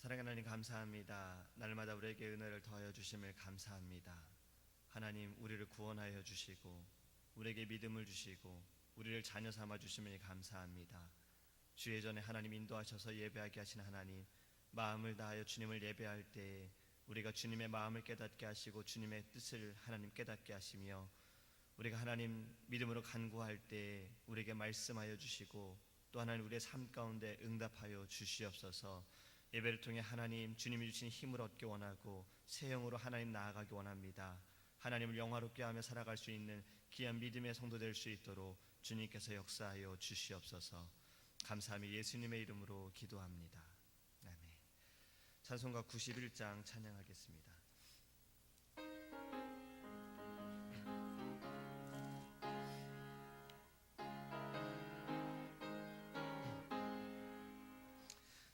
사랑하는 하나님 감사합니다. 날마다 우리에게 은혜를 더하여 주심을 감사합니다. 하나님, 우리를 구원하여 주시고 우리에게 믿음을 주시고 우리를 자녀 삼아 주심을 감사합니다. 주의 전에 하나님 인도하셔서 예배하게 하신 하나님, 마음을 다하여 주님을 예배할 때에 우리가 주님의 마음을 깨닫게 하시고 주님의 뜻을 하나님 깨닫게 하시며, 우리가 하나님 믿음으로 간구할 때에 우리에게 말씀하여 주시고 또 하나님 우리의 삶 가운데 응답하여 주시옵소서. 예배를 통해 하나님 주님이 주신 힘을 얻기 원하고 새 영으로 하나님 나아가기 원합니다. 하나님을 영화롭게 하며 살아갈 수 있는 귀한 믿음의 성도 될 수 있도록 주님께서 역사하여 주시옵소서. 감사하며 예수님의 이름으로 기도합니다. 아멘. 찬송가 91장 찬양하겠습니다.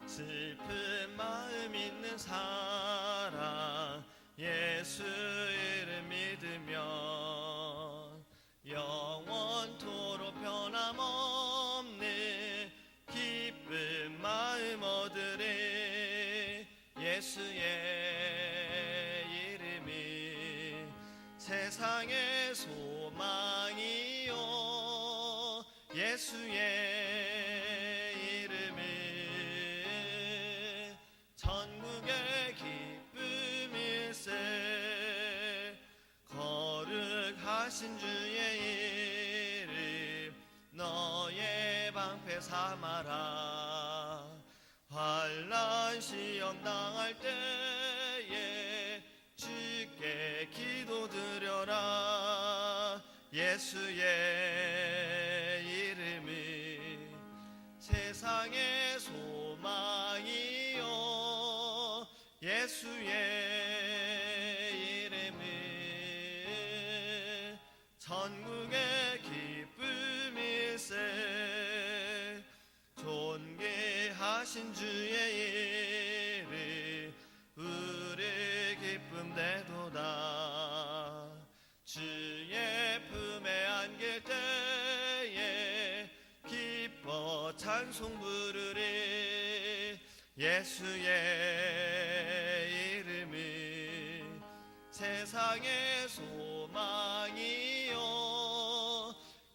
슬픈 마음 있는 사람 예수 이름 믿으면 영원토록 변함없는 기쁜 마음 얻으리. 예수의 이름이 세상의 소망이요, 예수의 천국의 기쁨일세. 거룩하신 주의 이름 너의 방패 삼아라. 환난 시험 당할 때에 주께 기도드려라. 예수의 이름이 세상의 소망이요, 예수의 이름은 천국의 기쁨일세. 존귀하신 주의 이름 우리 기쁨 되도다. 주의 품에 안길 때에 기뻐 찬송 부르리. 예수의 이름은 세상의 소망이요,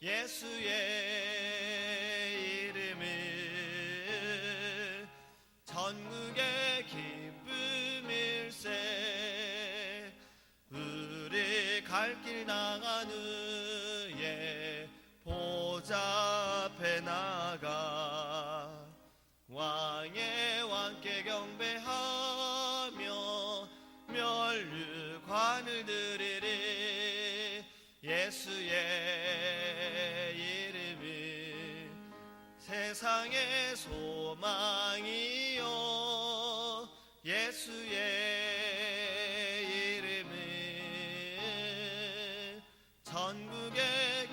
예수의 이름은 천국의 기쁨일세. 우리 갈 길 나간 후에 보좌 앞에 나가 왕의 왕께 경배하며 면류관을 드리리. 예수의 이름이 세상의 소망이요, 예수의 이름은 천국의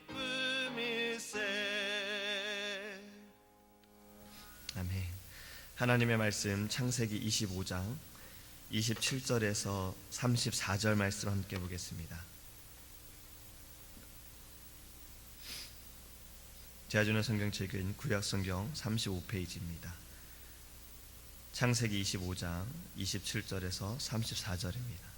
기쁨일세. 아멘. 하나님의 말씀 창세기 25장 27절에서 34절 말씀 함께 보겠습니다. 제가 주는 성경책은 구약성경 35페이지입니다. 창세기 25장 27절에서 34절입니다.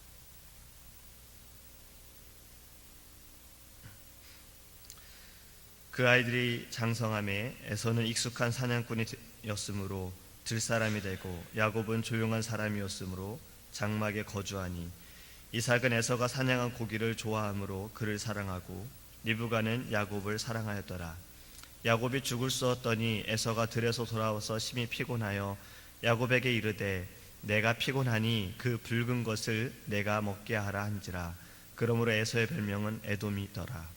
그 아이들이 장성함에 에서는 익숙한 사냥꾼이었으므로 들사람이 되고 야곱은 조용한 사람이었으므로 장막에 거주하니, 이삭은 에서가 사냥한 고기를 좋아하므로 그를 사랑하고 리브가는 야곱을 사랑하였더라. 야곱이 죽을 쏘았더니 에서가 들에서 돌아와서 심히 피곤하여 야곱에게 이르되 내가 피곤하니 그 붉은 것을 내가 먹게 하라 한지라. 그러므로 에서의 별명은 에돔이더라.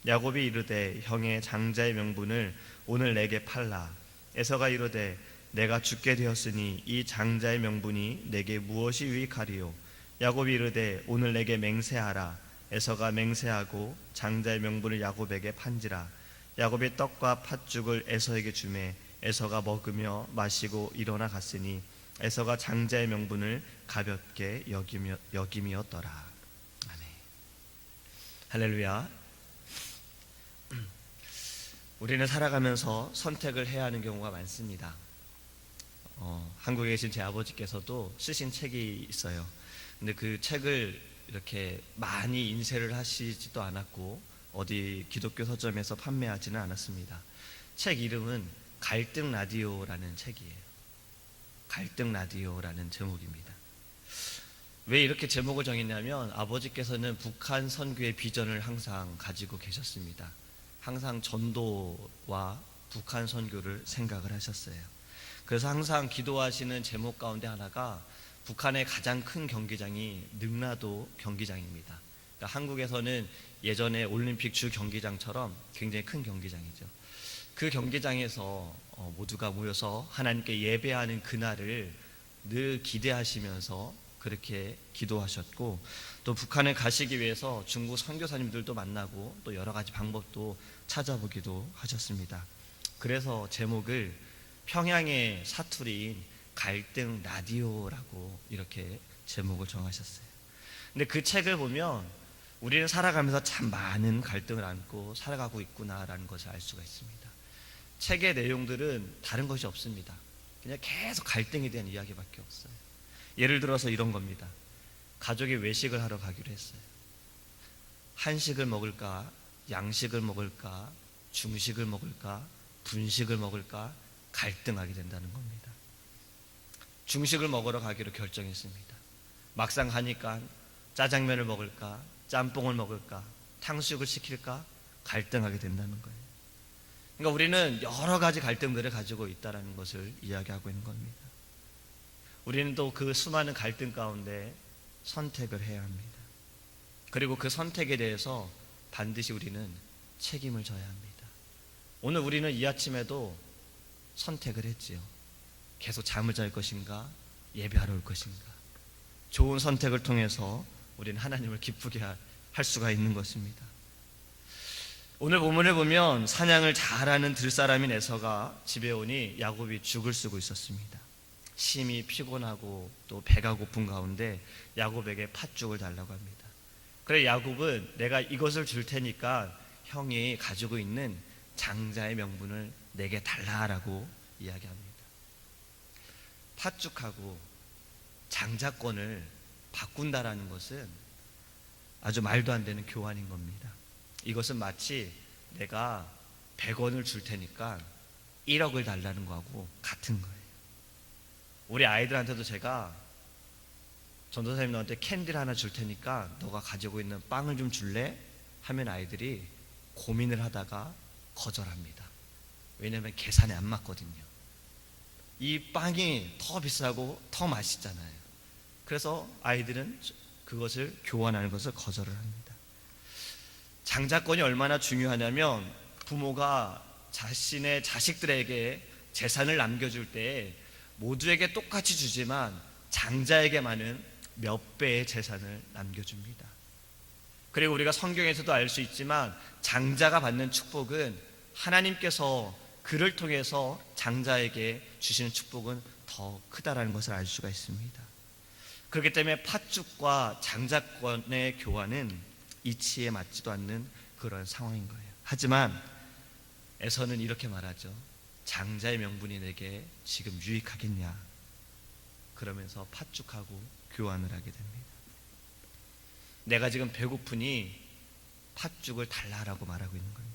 야곱이 이르되 형의 장자의 명분을 오늘 내게 팔라. 에서가 이르되 내가 죽게 되었으니 이 장자의 명분이 내게 무엇이 유익하리요. 야곱이 이르되 오늘 내게 맹세하라. 에서가 맹세하고 장자의 명분을 야곱에게 판지라. 야곱이 떡과 팥죽을 에서에게 주매 에서가 먹으며 마시고 일어나 갔으니 에서가 장자의 명분을 가볍게 여김이었더라. 아멘. 할렐루야. 우리는 살아가면서 선택을 해야 하는 경우가 많습니다. 한국에 계신 제 아버지께서도 쓰신 책이 있어요. 근데 그 책을 이렇게 많이 인쇄를 하시지도 않았고 어디 기독교 서점에서 판매하지는 않았습니다. 책 이름은 갈등 라디오라는 책이에요. 갈등 라디오라는 제목입니다. 왜 이렇게 제목을 정했냐면 아버지께서는 북한 선교의 비전을 항상 가지고 계셨습니다. 항상 전도와 북한 선교를 생각을 하셨어요. 그래서 항상 기도하시는 제목 가운데 하나가 북한의 가장 큰 경기장이 능라도 경기장입니다. 그러니까 한국에서는 예전에 올림픽 주 경기장처럼 굉장히 큰 경기장이죠. 그 경기장에서 모두가 모여서 하나님께 예배하는 그날을 늘 기대하시면서 그렇게 기도하셨고, 또 북한에 가시기 위해서 중국 선교사님들도 만나고 또 여러 가지 방법도 찾아보기도 하셨습니다. 그래서 제목을 평양의 사투리인 갈등 라디오라고 이렇게 제목을 정하셨어요. 근데 그 책을 보면 우리는 살아가면서 참 많은 갈등을 안고 살아가고 있구나라는 것을 알 수가 있습니다. 책의 내용들은 다른 것이 없습니다. 그냥 계속 갈등에 대한 이야기밖에 없어요. 예를 들어서 이런 겁니다. 가족이 외식을 하러 가기로 했어요. 한식을 먹을까, 양식을 먹을까, 중식을 먹을까, 분식을 먹을까 갈등하게 된다는 겁니다. 중식을 먹으러 가기로 결정했습니다. 막상 가니까 짜장면을 먹을까, 짬뽕을 먹을까, 탕수육을 시킬까 갈등하게 된다는 거예요. 그러니까 우리는 여러 가지 갈등들을 가지고 있다는 것을 이야기하고 있는 겁니다. 우리는 또 그 수많은 갈등 가운데 선택을 해야 합니다. 그리고 그 선택에 대해서 반드시 우리는 책임을 져야 합니다. 오늘 우리는 이 아침에도 선택을 했지요. 계속 잠을 잘 것인가, 예배하러 올 것인가. 좋은 선택을 통해서 우리는 하나님을 기쁘게 할 수가 있는 것입니다. 오늘 본문을 보면 사냥을 잘하는 들사람인 에서가 집에 오니 야곱이 죽을 쓰고 있었습니다. 심히 피곤하고 또 배가 고픈 가운데 야곱에게 팥죽을 달라고 합니다. 그래 야곱은 내가 이것을 줄 테니까 형이 가지고 있는 장자의 명분을 내게 달라라고 이야기합니다. 팥죽하고 장자권을 바꾼다라는 것은 아주 말도 안 되는 교환인 겁니다. 이것은 마치 내가 100원을 줄 테니까 1억을 달라는 거하고 같은 거예요. 우리 아이들한테도 제가 전도사님 너한테 캔디를 하나 줄 테니까 너가 가지고 있는 빵을 좀 줄래? 하면 아이들이 고민을 하다가 거절합니다. 왜냐하면 계산에 안 맞거든요. 이 빵이 더 비싸고 더 맛있잖아요. 그래서 아이들은 그것을 교환하는 것을 거절을 합니다. 장자권이 얼마나 중요하냐면 부모가 자신의 자식들에게 재산을 남겨줄 때 모두에게 똑같이 주지만 장자에게만은 몇 배의 재산을 남겨줍니다. 그리고 우리가 성경에서도 알 수 있지만 장자가 받는 축복은 하나님께서 그를 통해서 장자에게 주시는 축복은 더 크다라는 것을 알 수가 있습니다. 그렇기 때문에 팥죽과 장자권의 교환은 이치에 맞지도 않는 그런 상황인 거예요. 하지만 에서는 이렇게 말하죠. 장자의 명분이 내게 지금 유익하겠냐. 그러면서 팥죽하고 교환을 하게 됩니다. 내가 지금 배고프니 팥죽을 달라라고 말하고 있는 겁니다.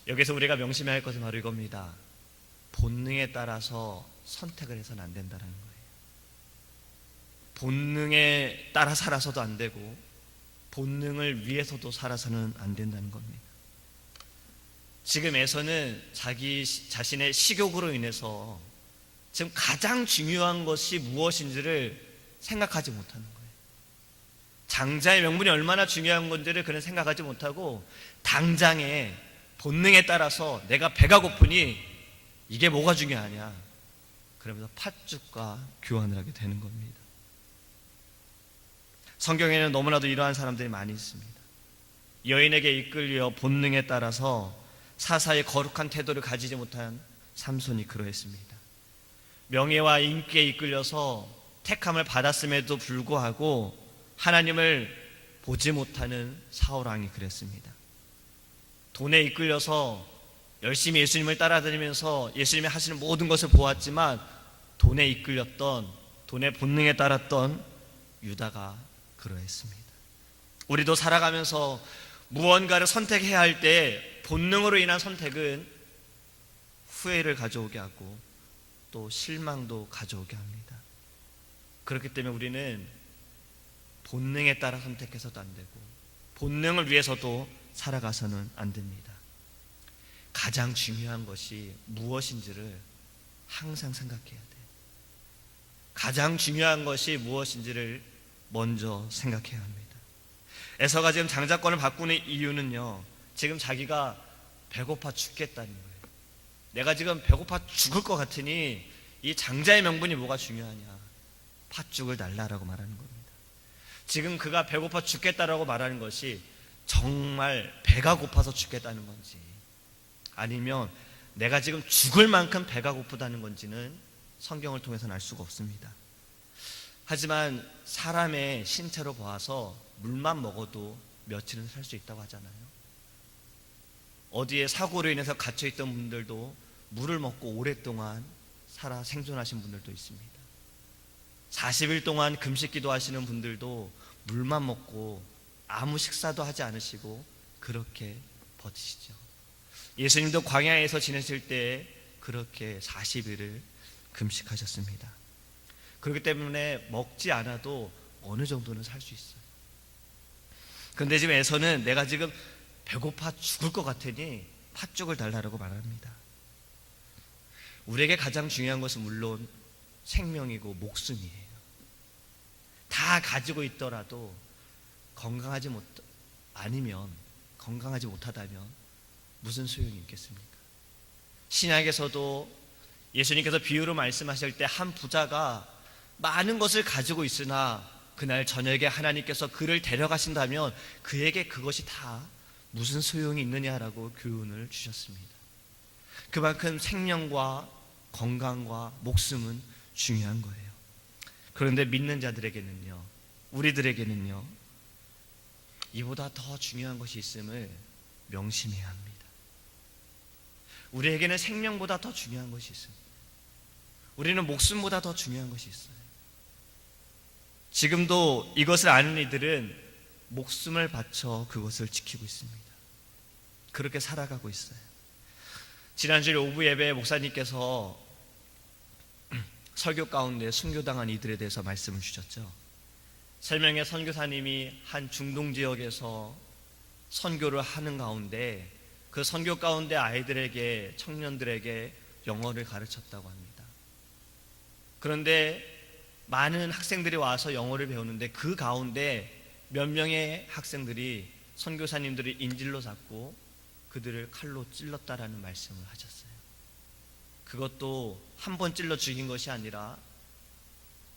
여기서 우리가 명심해야 할 것은 바로 이겁니다. 본능에 따라서 선택을 해서는 안 된다는 거예요. 본능에 따라 살아서도 안 되고 본능을 위해서도 살아서는 안 된다는 겁니다. 지금 에서는 자기 자신의 식욕으로 인해서 지금 가장 중요한 것이 무엇인지를 생각하지 못하는 거예요. 장자의 명분이 얼마나 중요한 건지를 그는 생각하지 못하고 당장의 본능에 따라서 내가 배가 고프니 이게 뭐가 중요하냐 그러면서 팥죽과 교환을 하게 되는 겁니다. 성경에는 너무나도 이러한 사람들이 많이 있습니다. 여인에게 이끌려 본능에 따라서 사사의 거룩한 태도를 가지지 못한 삼손이 그러했습니다. 명예와 인기에 이끌려서 택함을 받았음에도 불구하고 하나님을 보지 못하는 사울왕이 그랬습니다. 돈에 이끌려서 열심히 예수님을 따라다니면서 예수님이 하시는 모든 것을 보았지만 돈에 이끌렸던, 돈의 본능에 따랐던 유다가 그러했습니다. 우리도 살아가면서 무언가를 선택해야 할 때 본능으로 인한 선택은 후회를 가져오게 하고 또 실망도 가져오게 합니다. 그렇기 때문에 우리는 본능에 따라 선택해서도 안 되고 본능을 위해서도 살아가서는 안 됩니다. 가장 중요한 것이 무엇인지를 항상 생각해야 돼요. 가장 중요한 것이 무엇인지를 먼저 생각해야 합니다. 에서가 지금 장자권을 바꾸는 이유는요, 지금 자기가 배고파 죽겠다는 거예요. 내가 지금 배고파 죽을 것 같으니 이 장자의 명분이 뭐가 중요하냐, 팥죽을 달라라고 말하는 겁니다. 지금 그가 배고파 죽겠다라고 말하는 것이 정말 배가 고파서 죽겠다는 건지, 아니면 내가 지금 죽을 만큼 배가 고프다는 건지는 성경을 통해서는 알 수가 없습니다. 하지만 사람의 신체로 보아서 물만 먹어도 며칠은 살 수 있다고 하잖아요. 어디에 사고로 인해서 갇혀있던 분들도 물을 먹고 오랫동안 살아 생존하신 분들도 있습니다. 40일 동안 금식기도 하시는 분들도 물만 먹고 아무 식사도 하지 않으시고 그렇게 버티시죠. 예수님도 광야에서 지내실 때 그렇게 40일을 금식하셨습니다. 그렇기 때문에 먹지 않아도 어느 정도는 살 수 있어요. 그런데 지금 에서는 내가 지금 배고파 죽을 것 같으니 팥죽을 달라고 말합니다. 우리에게 가장 중요한 것은 물론 생명이고 목숨이에요. 다 가지고 있더라도 건강하지 못하다면 무슨 소용이 있겠습니까? 신약에서도 예수님께서 비유로 말씀하실 때 한 부자가 많은 것을 가지고 있으나 그날 저녁에 하나님께서 그를 데려가신다면 그에게 그것이 다 무슨 소용이 있느냐라고 교훈을 주셨습니다. 그만큼 생명과 건강과 목숨은 중요한 거예요. 그런데 믿는 자들에게는요, 우리들에게는요, 이보다 더 중요한 것이 있음을 명심해야 합니다. 우리에게는 생명보다 더 중요한 것이 있습니다. 우리는 목숨보다 더 중요한 것이 있어요. 지금도 이것을 아는 이들은 목숨을 바쳐 그것을 지키고 있습니다. 그렇게 살아가고 있어요. 지난주에 오후 예배에 목사님께서 설교 가운데 순교당한 이들에 대해서 말씀을 주셨죠. 3명의 선교사님이 한 중동 지역에서 선교를 하는 가운데 그 선교 가운데 아이들에게, 청년들에게 영어를 가르쳤다고 합니다. 그런데 많은 학생들이 와서 영어를 배우는데 그 가운데 몇 명의 학생들이 선교사님들이 인질로 잡고 그들을 칼로 찔렀다라는 말씀을 하셨어요. 그것도 한 번 찔러 죽인 것이 아니라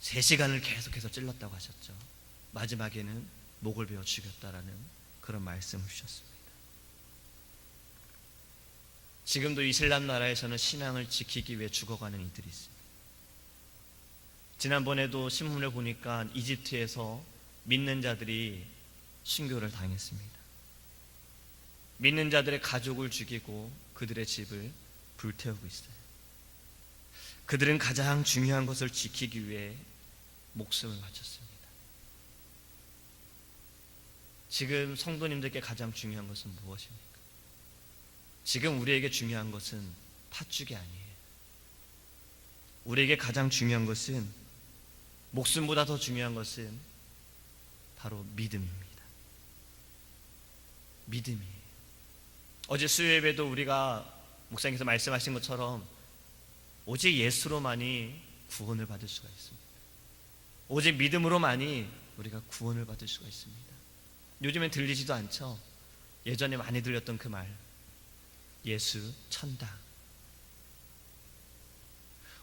3시간을 계속해서 찔렀다고 하셨죠. 마지막에는 목을 베어 죽였다라는 그런 말씀을 주셨습니다. 지금도 이슬람 나라에서는 신앙을 지키기 위해 죽어가는 이들이 있습니다. 지난번에도 신문을 보니까 이집트에서 믿는 자들이 순교를 당했습니다. 믿는 자들의 가족을 죽이고 그들의 집을 불태우고 있어요. 그들은 가장 중요한 것을 지키기 위해 목숨을 바쳤습니다. 지금 성도님들께 가장 중요한 것은 무엇입니까? 지금 우리에게 중요한 것은 팥죽이 아니에요. 우리에게 가장 중요한 것은, 목숨보다 더 중요한 것은 바로 믿음입니다. 믿음이에요. 어제 수요예배도 우리가 목사님께서 말씀하신 것처럼 오직 예수로만이 구원을 받을 수가 있습니다. 오직 믿음으로만이 우리가 구원을 받을 수가 있습니다. 요즘엔 들리지도 않죠? 예전에 많이 들렸던 그 말, 예수 천당.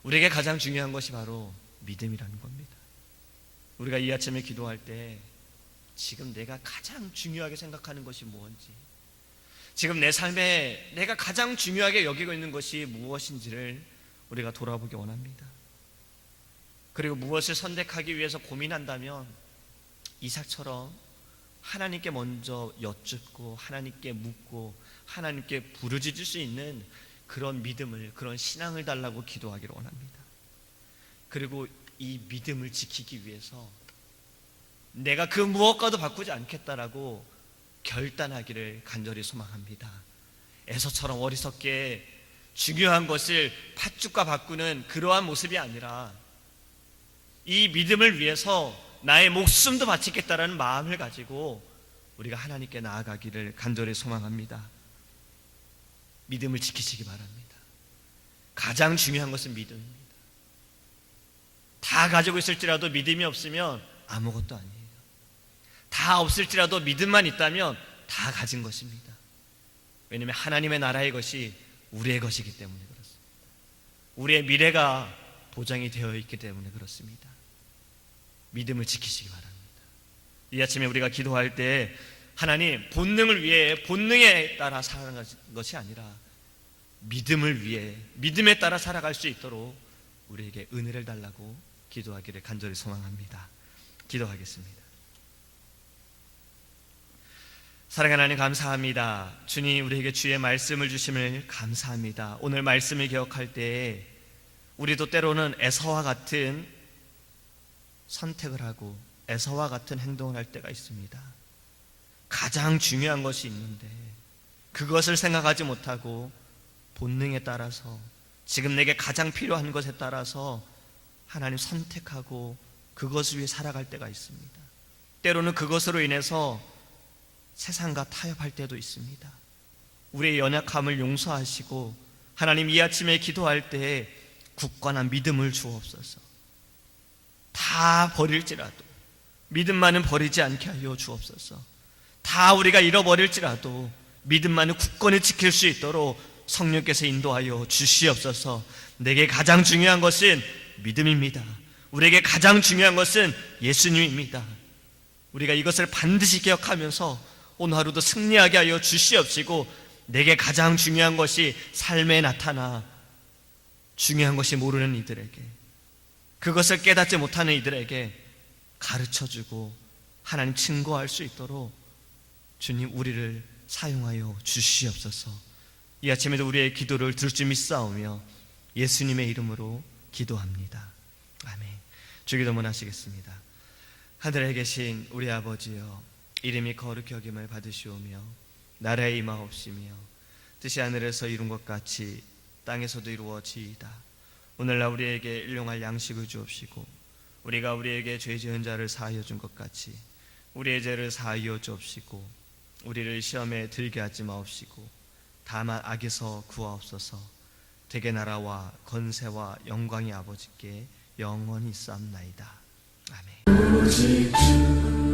우리에게 가장 중요한 것이 바로 믿음이라는 겁니다. 우리가 이 아침에 기도할 때 지금 내가 가장 중요하게 생각하는 것이 무엇인지, 지금 내 삶에 내가 가장 중요하게 여기고 있는 것이 무엇인지를 우리가 돌아보기 원합니다. 그리고 무엇을 선택하기 위해서 고민한다면 이삭처럼 하나님께 먼저 여쭙고 하나님께 묻고 하나님께 부르짖을 수 있는 그런 믿음을, 그런 신앙을 달라고 기도하기를 원합니다. 그리고 이 믿음을 지키기 위해서 내가 그 무엇과도 바꾸지 않겠다라고 결단하기를 간절히 소망합니다. 에서처럼 어리석게 중요한 것을 팥죽과 바꾸는 그러한 모습이 아니라 이 믿음을 위해서 나의 목숨도 바치겠다라는 마음을 가지고 우리가 하나님께 나아가기를 간절히 소망합니다. 믿음을 지키시기 바랍니다. 가장 중요한 것은 믿음입니다. 다 가지고 있을지라도 믿음이 없으면 아무것도 아니에요. 다 없을지라도 믿음만 있다면 다 가진 것입니다. 왜냐하면 하나님의 나라의 것이 우리의 것이기 때문에 그렇습니다. 우리의 미래가 보장이 되어 있기 때문에 그렇습니다. 믿음을 지키시기 바랍니다. 이 아침에 우리가 기도할 때 하나님, 본능을 위해 본능에 따라 살아가는 것이 아니라 믿음을 위해 믿음에 따라 살아갈 수 있도록 우리에게 은혜를 달라고 기도하기를 간절히 소망합니다. 기도하겠습니다. 사랑하는 하나님, 감사합니다. 주님, 우리에게 주의 말씀을 주심을 감사합니다. 오늘 말씀을 기억할 때에 우리도 때로는 에서와 같은 선택을 하고 에서와 같은 행동을 할 때가 있습니다. 가장 중요한 것이 있는데 그것을 생각하지 못하고 본능에 따라서 지금 내게 가장 필요한 것에 따라서 하나님 선택하고 그것을 위해 살아갈 때가 있습니다. 때로는 그것으로 인해서 세상과 타협할 때도 있습니다. 우리의 연약함을 용서하시고 하나님, 이 아침에 기도할 때에 굳건한 믿음을 주옵소서. 다 버릴지라도 믿음만은 버리지 않게 하여 주옵소서. 다 우리가 잃어버릴지라도 믿음만은 굳건히 지킬 수 있도록 성령께서 인도하여 주시옵소서. 내게 가장 중요한 것은 믿음입니다. 우리에게 가장 중요한 것은 예수님입니다. 우리가 이것을 반드시 기억하면서 오늘 하루도 승리하게 하여 주시옵시고, 내게 가장 중요한 것이 삶에 나타나 중요한 것이 모르는 이들에게, 그것을 깨닫지 못하는 이들에게 가르쳐주고 하나님 증거할 수 있도록 주님, 우리를 사용하여 주시옵소서. 이 아침에도 우리의 기도를 들을 줄 믿사오며 예수님의 이름으로 기도합니다. 아멘. 주기도문 하시겠습니다. 하늘에 계신 우리 아버지여, 이름이 거룩히 여김을 받으시오며 나라에 임하옵시며 뜻이 하늘에서 이룬 것 같이 땅에서도 이루어지이다. 오늘날 우리에게 일용할 양식을 주옵시고 우리가 우리에게 죄 지은 자를 사하여 준 것 같이 우리의 죄를 사하여 주옵시고 우리를 시험에 들게 하지 마옵시고 다만 악에서 구하옵소서. 대개 나라와 권세와 영광이 아버지께 영원히 있사옵나이다. 아멘.